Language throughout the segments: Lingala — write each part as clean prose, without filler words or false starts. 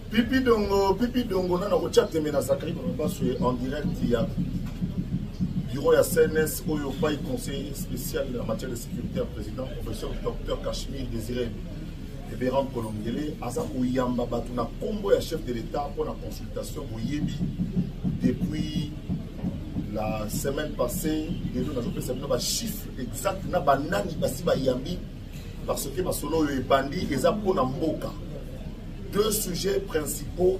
Pipi Dongo, nana chat mena sacré en direct il y a bureau ya CNS oyo pas conseiller spécial en matière de sécurité à président professeur docteur Kashmir Désiré Ebéran Kolongele aza koyamba batu na kombo ya chef de l'état pour la consultation boyebi depuis la semaine passée les gens ont fait un chiffre exact na banani basi bayambi parce que basolo yo ebandi eza pona mboka. Deux sujets principaux,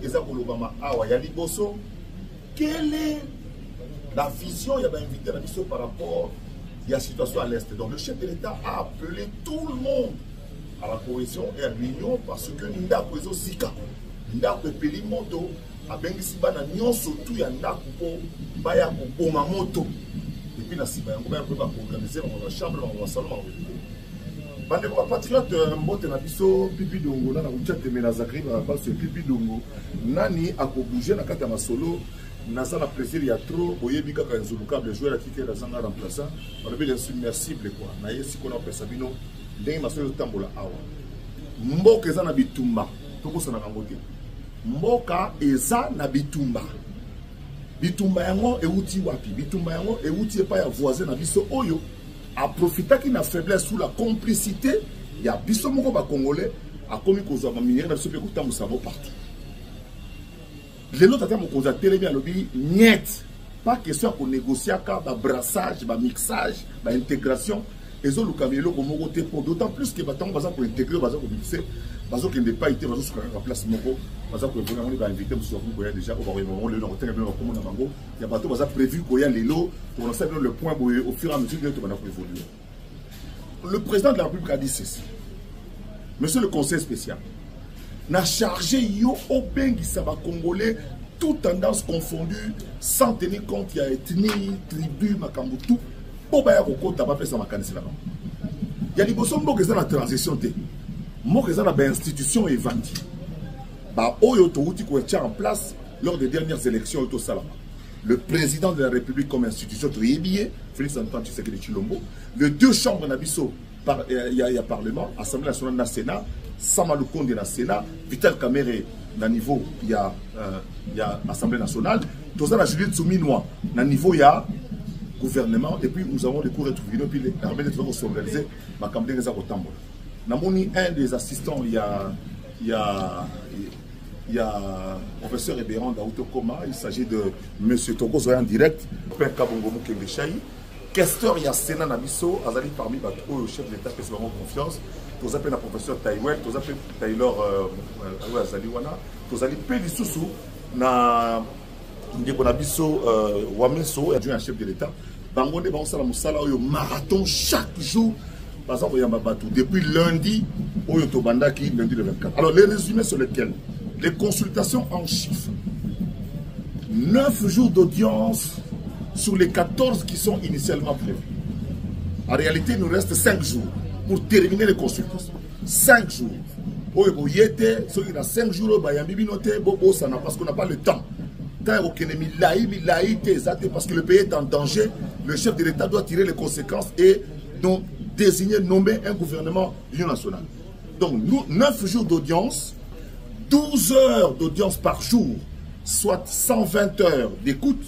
quelle est la vision il y a invité la mission par rapport à la situation à l'Est. Donc le chef de l'État a appelé tout le monde à la cohésion et à l'union parce que Nda Kozo Zika, Nda Pepeli Moto, a Bengisiba na Nyon surtout il y a Nda Kupo, Baya Kupo Moto. Et puis Nasiba, on va organiser dans la chambre, dans le salon. Bande kwa patriote mbote na biso Pipi Dongo na uchate mena zakri ba baso Pipi Dongo nani akobouger na kata masolo naza na plaisir ya trop boyebi kaka nzulukable jouer la kike la zanga remplaçant on est bien submersible quoi na yesi kona pesa bino ndenge masolo tambola awa mboka eza na bitumba tokosa na kangote mboka eza na bitumba yango euti wapi bitumba yango euti epa ya voisin na biso oyo a profité qui n'a faiblesse sous la complicité, il y a biso moko ba congolais a commis cause à minière na sope ko tambo sabo partout. Les autres tata mo cause télé bien lobby niet pas question qu'on négocie ka ba brassage, ba mixage, ba intégration et zo lukabelo ko moko te pour d'autant plus que batango baza pour intégrer baza ko mixer bazo qui n'est pas été bazo sur la place moko baza ko vraiment ba inviter monsieur ko ya déjà au ba moment le hotel bien comme na bango il y a bateau baza prévu ko ya lelo pour lancer le point au fur et à mesure que tu vas évoluer. Le président de la République a dit ceci. Monsieur le conseil spécial n'a chargé yo au bengi saba congolais toute tendance confondue sans tenir compte il y a ethnie tribu makambo tout pour ba ya ko ta pas faire makanisi là. Il y a des personnes qui sont dans la transition té. Moi qui sont dans l'institution évendue. Bah oyo to uti ko en place lors des dernières élections au Salama. Le président de la République comme institution triébillé, Félix Antoine Tshisekedi Tshilombo, les deux chambres nabiso il y a parlement, Assemblée nationale na Sénat, Sama Lukonde na Sénat, Vital Kamerhe na niveau il y a Assemblée nationale, tout ça la Juliette Souminois na niveau il y a gouvernement et puis nous avons des cours et puis l'armée de travaux organisés ma campagne des agotambo. Namoni un des assistants il y a professeur Ebéran d'Autokoma, il s'agit de monsieur Togo Zoyan direct, Père Kabongo Mukembechai, questeur il y a Sénat Nabiso, Azali parmi le chef de l'État qui se vraiment confiance, tous appellent le professeur Taïwel, tous appellent Taylor Azali Wana, tous appellent Pélissousou, na Ndeko Nabiso Wameso, adjoint un chef de l'État, Bangonde Bansala Moussala, marathon chaque jour. Par exemple, depuis lundi, lundi le 24. Alors, les résumés sur lesquels les consultations en chiffres. 9 jours d'audience sur les 14 qui sont initialement prévus. En réalité, il nous reste 5 jours pour terminer les consultations. 5 jours. Parce qu'on n'a pas le temps. Parce que le pays est en danger, le chef de l'État doit tirer les conséquences et donc désigner, nommer un gouvernement d'union nationale. Donc, 9 jours d'audience, 12 heures d'audience par jour, soit 120 heures d'écoute,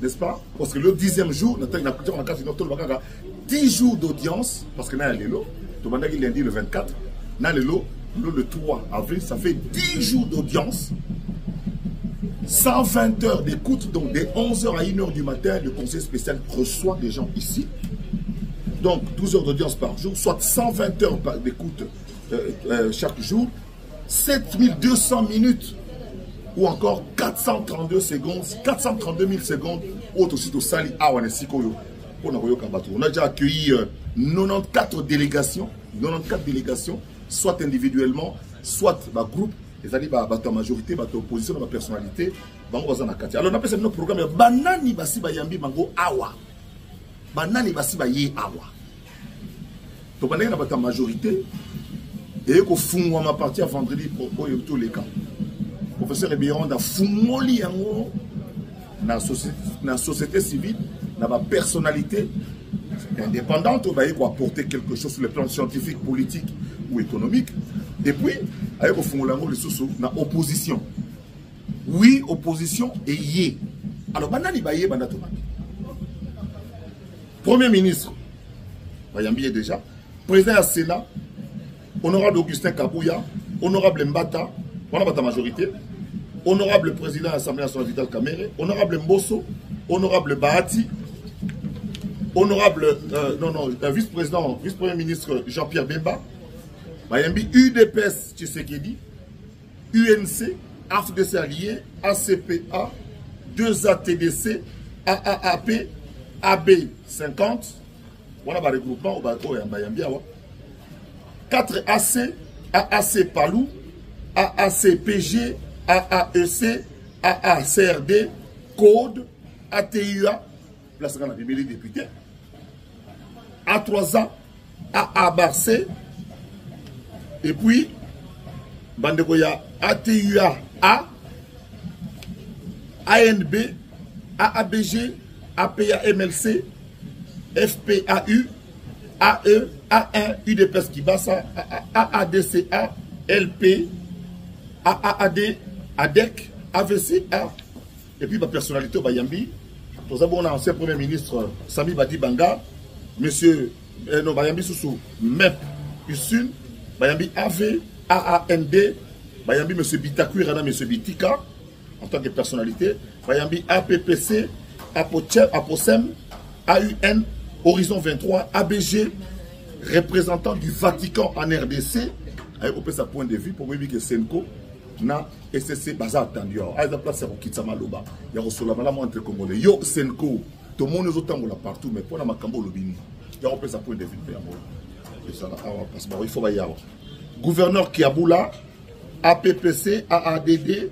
n'est-ce pas? Parce que le 10e jour, on a 10 jours d'audience, parce que là, il y a l'élo, lundi le 24, le 3 avril, ça fait 10 jours d'audience, 120 heures d'écoute, donc de 11h à 1h du matin, le conseil spécial reçoit des gens ici. Donc 12 heures d'audience par jour, soit 120 heures d'écoute chaque jour, 7200 minutes ou encore 432 secondes, 432 000 secondes, autre site au Sali Awanesiko. On a déjà accueilli 94 délégations, soit individuellement, soit par groupe, c'est-à-dire la majorité, la opposition, la personnalité. Alors on appelle ça notre programme Banani Basiba Yambi Mango Awa. Banani Basiba Ye Awa. Donc on a la majorité et qu'on fout à partir vendredi pour tous les cas. Professeur Ebéran a fumoli dans la société civile, dans la personnalité indépendante, on va apporter quelque chose sur le plan scientifique, politique ou économique. Et puis, Avec au fond les sous na opposition. Oui, opposition et yé. Alors banani baye banato. Premier ministre, Bayambi est déjà. Président du Sénat, honorable Augustin Kabouya, honorable Mbata, on a la majorité. Honorable président de l'Assemblée nationale Vital Kamerhe, honorable Mbosso, honorable Bahati, honorable vice-président, vice-premier ministre Jean-Pierre Bemba, Bayambi UDPS Tshisekedi, UNC, AFDC allié, ACPA, 2ATDC, AAAP, AB50, on a un regroupement au Bayambi, 4 AC, AAC Palou, AACPG, AAEC, AACRD, Code, ATUA, place qu'on a des députés, A3A, AABARC, et puis, Bandegoya, ATUA A, ANB, AABG, APA MLC, FPAU, AE, A1, UDPS Kibasa, AADCA, LP, AAAD, ADEC, AVCA, et puis ma personnalité au Bayambi. Nous avons un ancien premier ministre Sami Badi Banga, monsieur Bayambi Soussou, MEP, USUN, Bayambi AV, AAND, Bayambi monsieur Bitakou, Rana monsieur Bitika, en tant que personnalité, Bayambi APPC, APOSEM, AUN, Horizon 23, ABG, représentant du Vatican en RDC, avec sa point de vue pour me dire que Senko na SSC baza attendu. À la place c'est Kitsama Loba. Il y a reçu la malade entre Congolais. Yo Senko, tout le monde nous autant là partout, mais pour la Makambo Lobini, il y a sa point de vue. Et ça là, parce qu'il faut y avoir. Gouverneur Kiaboula, APPC, AADD,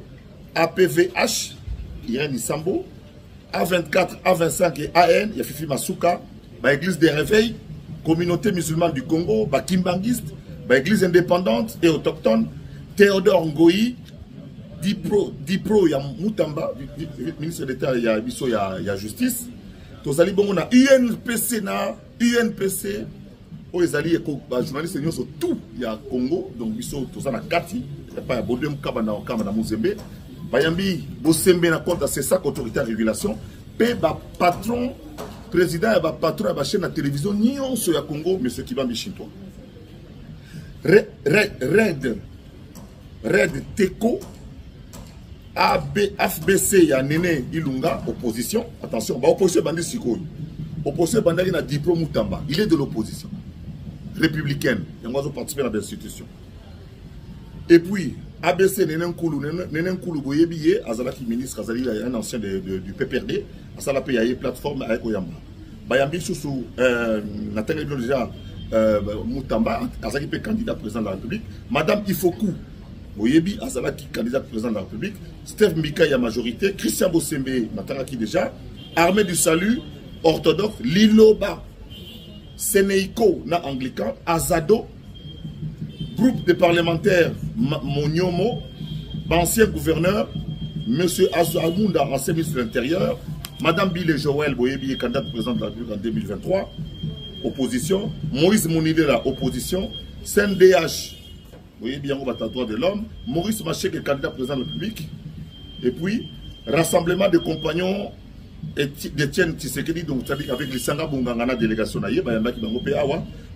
APVH, Irène Isambo, A24, A25 et AN, il y a Fifi Masuka, Église des Réveils, Communauté musulmane du Congo, Kimbanguiste, Église indépendante et autochtone, Théodore Ngoyi, Dipro, il y a Moutamba, ministre d'État, il y a Justice. Tous allez bon, on a UNPC, UNPC, les alliés, les journalistes, ils sont tout, il y a Congo, donc ils sont tous en Kati, il n'y a pas de Bodem Kabana, Kamana Mouzembe. Bayambi, Bosembe, c'est ça qu'autorité à régulation. Pe patron, président, patron de la chaîne de la télévision, ni on se à Congo, mais ce qui va Chinois. Red Teko, AFBC, ya Nene Ilunga, opposition. Attention, opposition bandit Sikoy. Opposition bandit na diplôme Moutamba. Il est de l'opposition républicaine. Il va participer à l'institution. Et puis, ABC Nenen Koulou Boyebiye, Azalaki ministre, Azali, un ancien du PPRD, Azala Payaye, plateforme avec Oyamba. Bayambi Soussou, Nathalie déjà Moutamba, Azali candidat président de la République. Madame Ifoku, Boyebi, Azalaki candidat président de la République. Steve Mika, il y a majorité. Christian Bosembe, Nataraki déjà. Armée du Salut, orthodoxe. Liloba, Sénéiko, na anglican. Azado, groupe de parlementaires Monyomo, ancien gouverneur, M. Azoumunda, ancien ministre de l'Intérieur, Mme Bile Joël Boyebi, candidate présidente de la République en 2023, opposition, Moïse Mounidela, opposition, CNDH, Boyebi en droit de l'homme, Maurice Machek, candidat président de la République, et puis, Rassemblement des compagnons d'Etienne Tshisekedi, donc avec les Sanga Bungangana délégation,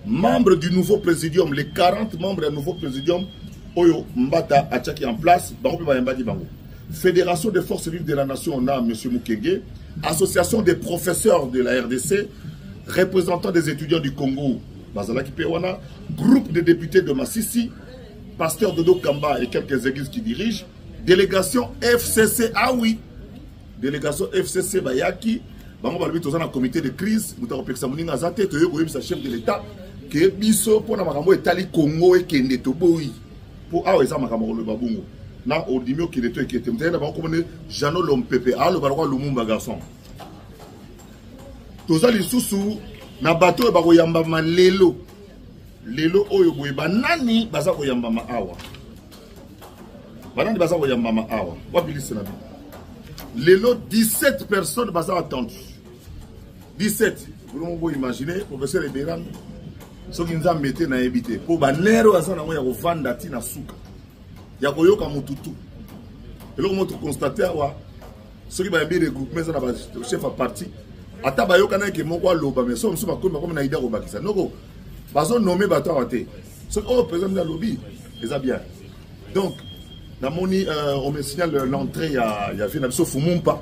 membres du nouveau présidium, les 40 membres du nouveau présidium, Oyo Mbata Achaki en place, Fédération des forces vives de la nation, on a M. Mukenge, Association des professeurs de la RDC, représentants des étudiants du Congo, Bazalaki Pewana, groupe de députés de Massissi, pasteur Dodo Kamba et quelques églises qui dirigent, délégation FCC, ah oui, délégation FCC Bayaki, bango balbi tozana comité de crise, muta kopekisa muninga zate to yeko yebisa chef de l'état que biso pona makambo etali Congo et kende to boyi. Pour awa eza makambo le babungo. Na odimio ki leto ekete mutena bango komone Jano Lompepe, alo balwa Lumumba garçon. Tozali susu na bato ba koyamba malelo. Lelo oyo boye banani baza koyamba ma awa. Banani baza koyamba ma awa. Wabilise na bi. Lelo 17 personnes baza attendues. 17. Vous pouvez imaginer, professeur Eberan, ce qui nous a mis dans l'habité. Pour banero, ça n'a pas de vendre na souka. ya koyoka mututu eloko moto constater wa soki ba yambi regroupement ça na ba chef à parti ata ba yoka na ke moko aloba mais so mso ba comme na ida ko bakisa noko bazo nommer bato até ce que président de la lobby c'est bien donc na moni on me signale l'entrée il y a fait na biso Fumumpa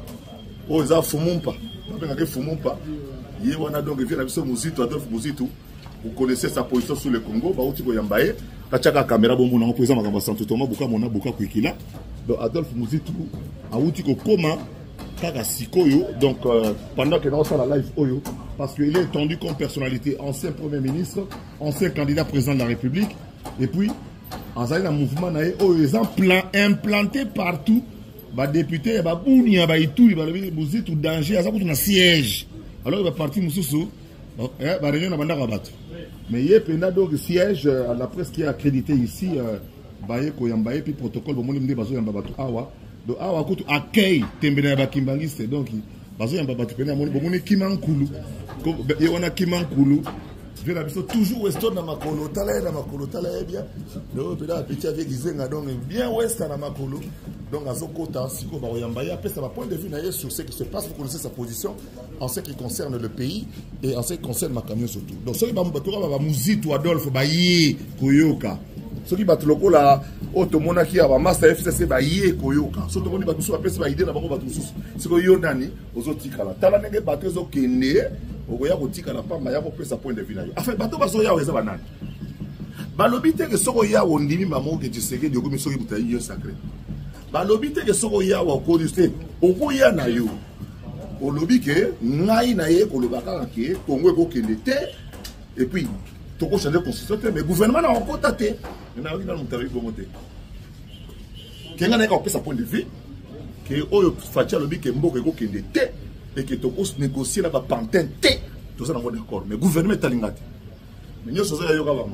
oh ça Fumumpa on a Fumumpa il wana donc il na biso Muzito Adolphe Muzito vous connaissez sa position sur le Congo ba uti ko yambaye ta chaka caméra bombo na président makamba santo toma buka mona buka kuikila donc Adolphe Muzito a uti ko koma kaka sikoyo donc pendant que nous sommes la live oyo parce qu'il est entendu comme personnalité ancien premier ministre ancien candidat président de la République et puis en un mouvement implanté partout ba député ba bounia ba ituri ba le tout danger à ça pour un siège alors il va partir mususu ba réunion na banda bato mais il y a donc siège à la presse qui est accrédité ici baye ko yambaye puis protocole ba moni mde bazo yamba bato awa donc awa kutu accueil tembena ba kimbangiste donc bazo yamba bato pena moni bomoni kimankulu ko yona kimankulu je la biso toujours weston na makolo tala bien donc peda petit avec izenga donc bien west na makolo donc azokota siko ba yamba ya pesa ba point de vue na sur ce qui se passe. Vous connaissez sa position en ce qui concerne le pays et en ce qui concerne Makamio surtout. Donc ce qui ba mbato ba Muzito Adolphe ba yi koyoka soki bato lokola otomona ki aba master FCC ba yé koyoka so tomoni bato so apesa ba idée na bango bato susu siko yo nani ozotikala tala ndenge bato ezokende okoya kotikala pamba ya kopesa point de vue na yo enfin bato bazo yawo eza banani balobi te ke soko yawo ndimi mamo ke tiseke de komi soki mutayi yo sacré balobi te ke soko yawo ko juste okoya na yo olobi ke ngai na ye kolobaka ke Congo ko kende te et puis toko changer constitution mais le gouvernement n'a encore tâté il n'a rien monté bonté kenga na ka opesa point de vue que oyo fatia lobi ke mboka ko kende te et que toko négocier la ba pantin te tout ça on d'accord mais gouvernement talingate mais nous ça yo ka ba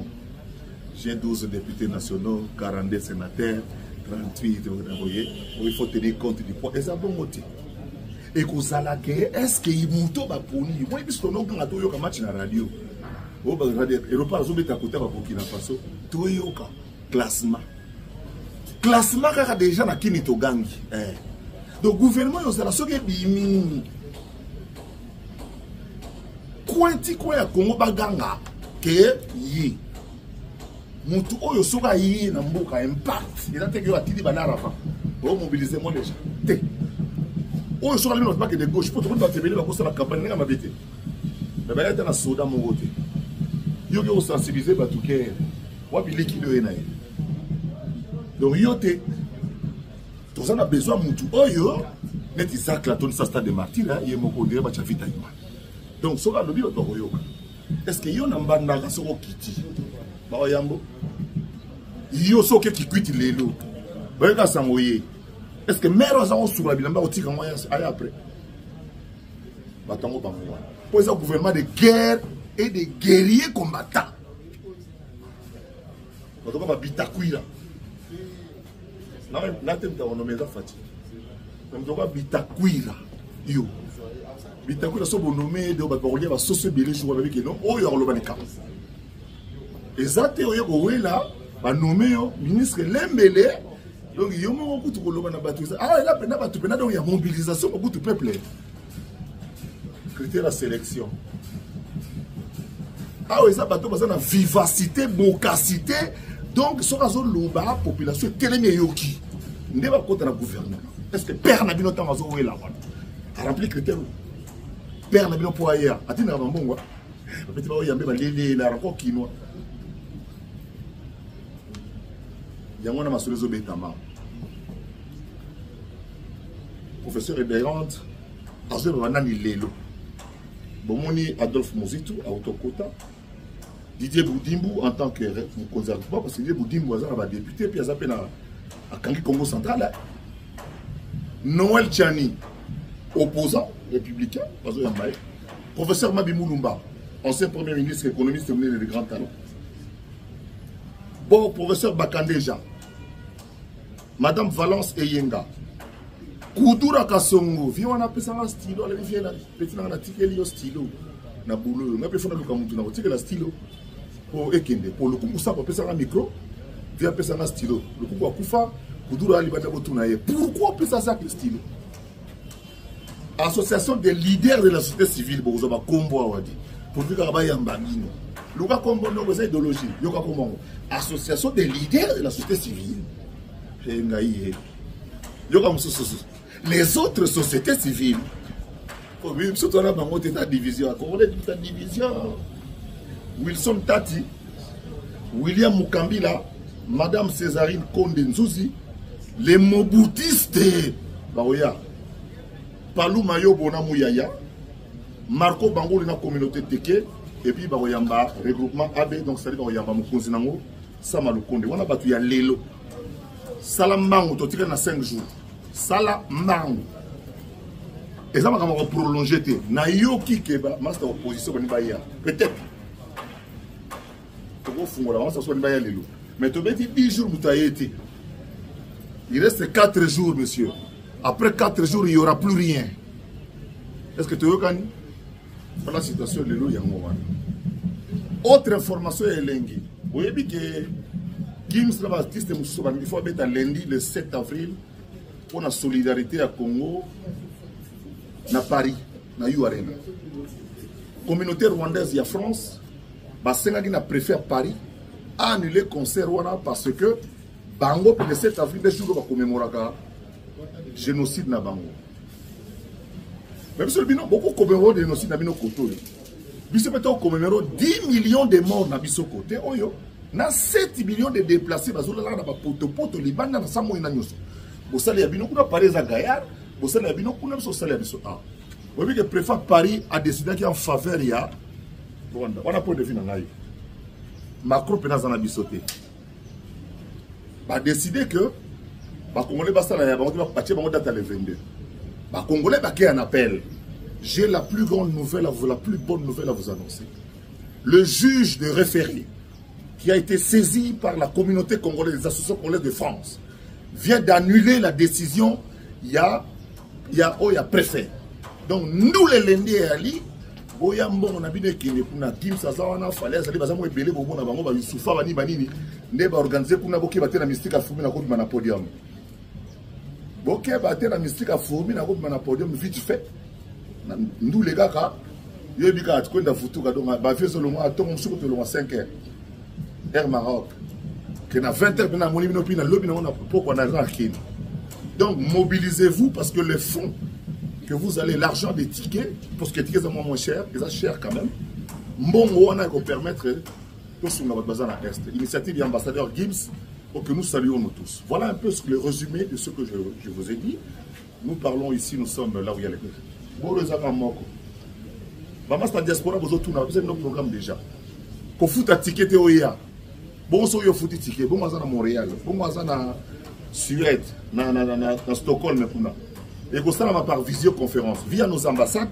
j'ai 12 députés nationaux 42 sénateurs 38 vous voyez il faut tenir compte du poids et ça bon moté et ko sala ke est-ce que imuto ba poni moi biso no nga to yo ka match na radio oh bah Europa azobeta côté ba Burkina Faso toyoka classement kaka déjà na kini to gangi donc gouvernement yo sala soke bimi kwenti ko ya Congo baganga ke yi mutu oyo soka yi na mboka impact ila teke yo atidi banara fa o mobiliser moi déjà te oyo soka lino pas que de gauche pour tout le monde va te ba ko sala campagne nga mabete mais ba yata na soda mon côté yo qui sensibiliser batuke wapi likido ena donc yo te tous on a besoin mutu oyo net Isaac Laton sa stade de martyr ye moko dire ba chavita ima donc soka lobi to yoka est-ce que yo na mbanda ka soko kiti ba oyambo yo soke ki kwiti lelo ba ka sangoye est-ce que mero za osura bilamba otika moya aya après batango ba moi pour ça gouvernement de guerre et des guerriers combattants. Quand on va bitakuira, là tu as nommé ça Fati. Quand on va bitakuira, yo, bitakuira sont nommés de Bakorolier va socialiser sur la vie que non, oh yo le banika. Et ça tu es là, va nommer ministre Lembele. Donc yo mo kutu ko loba na batu. Ah là pena batu pena donc il y a mobilisation pour tout peuple. Critère la sélection. Ah oui, ça bateau parce qu'on a vivacité, bocacité. Donc, ce que la population est tellement yoki. On ne va pas contre le gouvernement. Est-ce que père n'a pas de temps à là à remplir les critères? Père n'a pas de temps à y aller. Attends, on va voir. Petit peu, il y a même les rapports quinois. Il y a un massolé au Bétama. Professeur Ebérante, à ce moment-là, il est là. Bomoni Adolphe Muzito à Autokota. Didier Boudimbu en tant que conservateur, parce que Didier Boudimbu a député, puis il a appelé à Kangi Congo Central. Noël Tchani, opposant, républicain, professeur Mabi Moulumba, ancien premier ministre économiste de grands talents. Bon, professeur Bakandeja, Madame Valence Eyenga, Kudura Kasongo, viens on appelle ça un stylo, on vient là, petit on a tiré le stylo, na boulot, on a fait faire le camutu, on a tiré le stylo pour ekende, pour le coup ça on appelle ça un micro, viens appeler ça un stylo. Le coup à Koufa, Koudoura Alibata Botunaye. Pourquoi appeler ça avec le stylo? Association des leaders de la société civile, pour vous Kombo Awadi. Pour dire qu'il y a un bagino. Le gars Kombo, c'est idéologie. Association des leaders de la société civile. Les autres sociétés civiles, surtout là, on a division. Wilson Tati, William Mukambila, Madame Césarine Konde Nzuzi, les Moboutistes, Baoya, Palou Mayo Bonamou Yaya, Marco Bango dans la communauté Teke, et puis Baoyamba, regroupement AB, donc c'est-à-dire Baoyamba Mukonzinango, Samalou Konde. On a battu à Lelo. Salamango, tu as 5 jours. Salamango. Et ça va prolonger. Nayoki Keba, master opposition, peut-être. Mais tu as dit 10 jours, il reste 4 jours, monsieur. Après 4 jours, il n'y aura plus rien. Est-ce que tu veux gagner? Voilà la situation de l'eau. Autre information est l'engi. Vous voyez que Gims Baptiste Moussouban, il faut mettre lundi le 7 avril pour la solidarité à Congo, à Paris, à Arena. Communauté rwandaise, il y a France. Basenga na préfère Paris a annulé le concert parce que Bango le 7 avril les jours va commémorer le génocide na Bango. Même si beaucoup commémorer le génocide na bino koto. Biso peut commémorer 10 millions de morts na biso côté oyo na 7 millions de déplacés bazola na ba poto libanda na samo ina nyoso. Bosali ya bino kuna Paris za Gaillard, bosali ya bino kuna biso sali ya biso a. Vous voyez que le préfet Paris a décidé qu'il en faveur il y a Rwanda. On a point de vue dans l'aïe. Macron pénal dans la bisoté. A décidé que les Congolais va date le 22. Les Congolais va un appel. J'ai la plus grande nouvelle, la plus bonne nouvelle à vous annoncer. Le juge de référé qui a été saisi par la communauté congolaise, les associations congolaises de France, vient d'annuler la décision. Il y a préfet. Donc nous les lundis et Ali. Boya mbongo na bino ekende kuna Kim Saza wana falaise ali bazamo ebele bomona bango ba Yusufa bani banini nde ba organiser kuna boke batela mystique a fumi na ko na podium. Boke batela mystique a fumi na ko na podium vite fait. Ndu les gars ka yebika atkwenda futuka donc ba fiezo lo mo atongo msuko to lo 5h. Air Maroc. Que na 20h na moni bino pina lobi na on a pourquoi na rakine. Donc mobilisez-vous parce que les fonds que vous allez l'argent des tickets, parce que les tickets sont moins chers, ils sont chers quand même. Bon, on a qu'à permettre tout ce qu'on a besoin à l'Est. L'initiative de l'ambassadeur Gims, pour que nous saluons nous tous. Voilà un peu le résumé de ce que je vous ai dit. Nous parlons ici, nous sommes là où il y a les gens. Bon, les amis, Moko. Maman, c'est la diaspora, vous avez notre programme déjà. Pour foutre un ticket, bon, so yo foutu ticket, bon, on à Montréal, bon, on à Suède, dans Stockholm, et que ça, par visioconférence, via nos ambassades,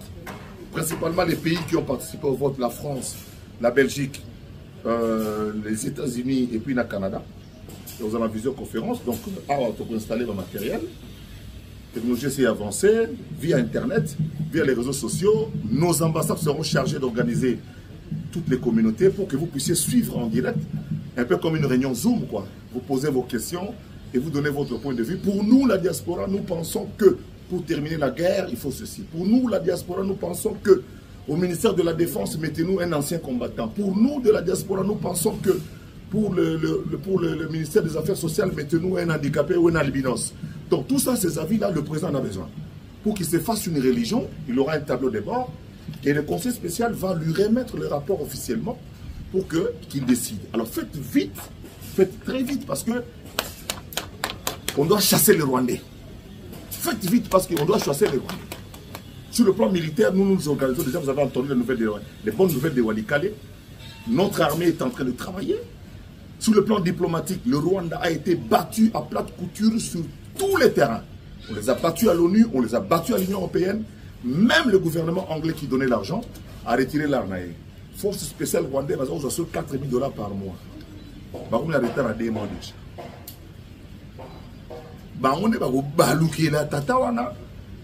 principalement les pays qui ont participé au vote, la France, la Belgique, les États-Unis et puis le Canada. Et vous avez la visioconférence, donc on peut installer le matériel. La technologie s'est avancée, via Internet, via les réseaux sociaux. Nos ambassades seront chargées d'organiser toutes les communautés pour que vous puissiez suivre en direct, un peu comme une réunion Zoom, quoi. Vous posez vos questions et vous donnez votre point de vue. Pour nous, la diaspora, nous pensons que pour terminer la guerre, il faut ceci. Pour nous, la diaspora, nous pensons que au ministère de la Défense, mettez-nous un ancien combattant. Pour nous, de la diaspora, nous pensons que pour le ministère des Affaires sociales, mettez-nous un handicapé ou un albinos. Donc tout ça, ces avis-là, le président en a besoin. Pour qu'il se fasse une religion, il aura un tableau de bord et le conseil spécial va lui remettre le rapport officiellement pour qu'il décide. Alors faites vite, faites très vite parce que on doit chasser les Rwandais. Faites vite parce qu'on doit chasser les Rwandais. Sur le plan militaire, nous nous organisons. Déjà, vous avez entendu les bonnes nouvelles de Walikale. Notre armée est en train de travailler. Sur le plan diplomatique, le Rwanda a été battu à plate couture sur tous les terrains. On les a battus à l'ONU, on les a battus à l'Union européenne. Même le gouvernement anglais qui donnait l'argent a retiré l'armée. Force spéciale rwandaise, on a sur 4 000 $ par mois. On a retard à 2 mois déjà.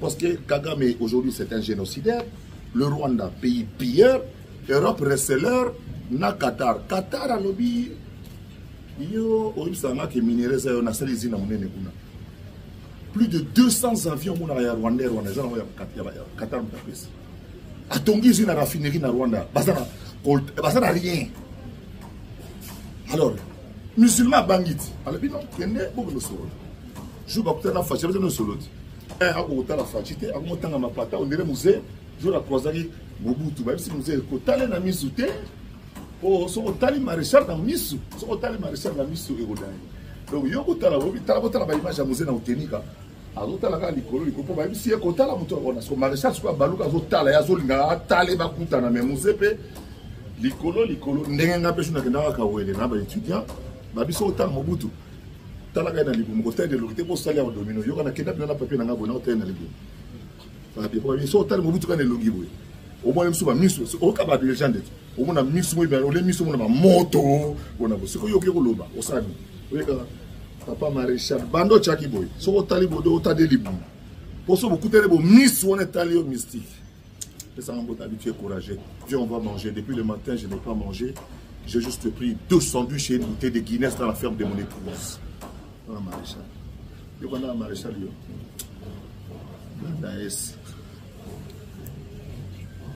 Parce que Kagame aujourd'hui c'est un génocidaire, le Rwanda pays pilleur, Europe receleur, na Qatar. Qatar a lobby Yo, on a que minéraux, on a saisi dans mon nez. Plus de 200 avions mon arrière Rwanda, Qatar, à Tongi, j'ai une raffinerie dans Rwanda. Ça n'a rien. Alors, musulman bangit. Alors, non, il y a beaucoup de choses. Je vais vous dire, je vais vous dire, je vais vous dire, je vais vous dire, on dirait musée, je vais vous dire, Mobutu, même si nous avons côté na misute, oh, so côté maréchal na misu, so côté maréchal na misu et godai. Donc yo côté la bobi, tala bota la image à musée na utenika. Alors tala ka likolo likopo ba si côté la moto on a so maréchal so baluka zo tala ya zo linga tala ba kuta na me musée pe likolo ndenge ngape shuna kenda ka wele na ba étudiant, ba biso tala Mobutu. Tala ka na libumu côté de l'autorité pour salir au domino. Yo kana kenda na papier na ngabo na hôtel na libumu. Ba bi ko bi so tala Mobutu kana longi boy. Au moins, je suis au cas de légende. Au moins, je suis au moto. Ce que je suis papa maréchal, bando tchaki boy. So au talibo do ta delibu. Pour ça, beaucoup de miss on est talio mystique. Mais ça m'a habitué courageux. Viens, on va manger. Depuis le matin, je n'ai pas mangé. J'ai juste pris 2 sandwichs et une bouteille de Guinness dans la ferme de mon épouse. Maréchal. Yo, maréchal, yo.